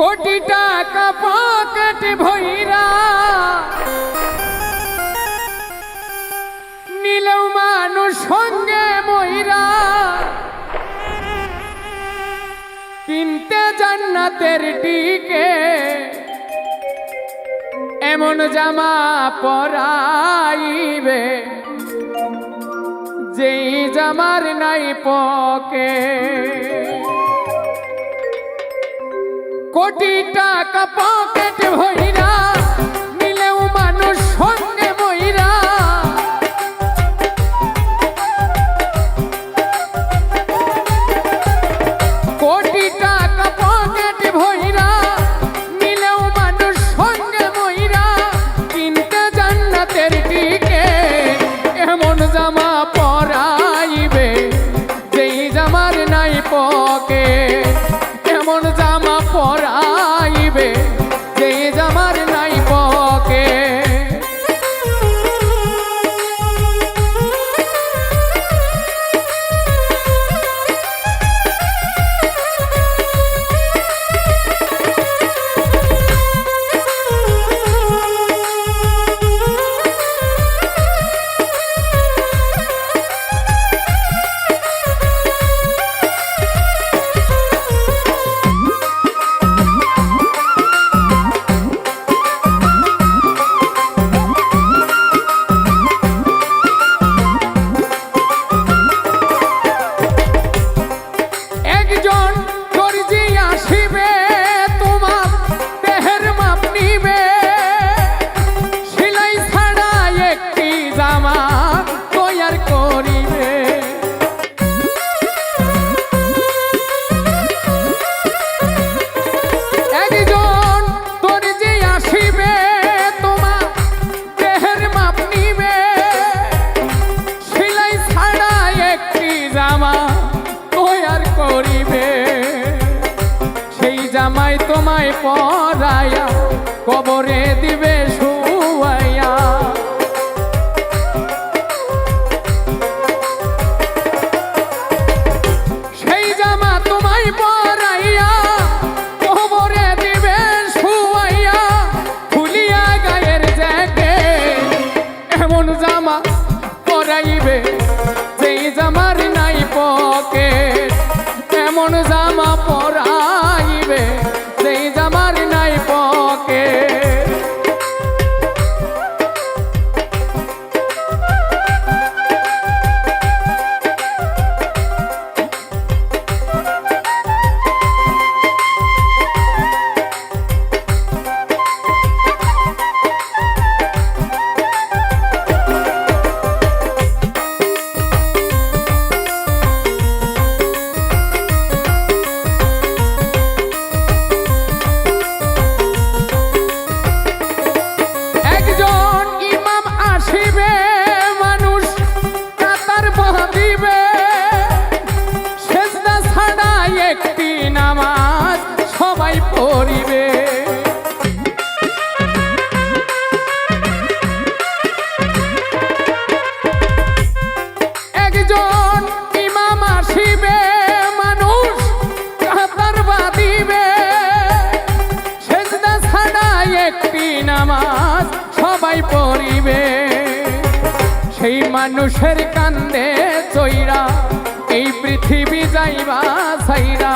কোটি টাকা পকেট ভইরা নিলেও মানুষ সঙ্গে মইরা কিনতে জান্নাতের টিকে এমন জামা পরাইবে যেই জামার নাই পকে। কোটি টাকা পকেট ভইরা নিলেও মানুষ সঙ্গে মইরা কোটি টাকা পকেট ভইরা নিলেও মানুষ সঙ্গে মইরা কিনতে জান্নাতের টিকে এমন জামা পরাইবে যেই জামার নাই পকে। এমন জামা পরাইবে যেই জামার নাই পকে। জামাই তোমায় পরাইয়া কবরে দিবে শুয়াইয়া। সেই জামা তোমায় পরাইয়া কবরে দিবে শুয়াইয়া। খুলিয়া গায়ের জ্যাকেট এমন জামা পরাইবে যেই জামার নাই পকেট। এমন জামা পরাইবে যেই জামার নাই পকেট। নামাজ সবাই পড়িবে একজন ইমাম আসিবে মানুষ কাতার বাঁধিবে। সেজদা ছাড়া একটি নামাজ সবাই পড়িবে। সেই মানুষের কান্দে চইরা এই পৃথিবী যাইবা ছাইরা।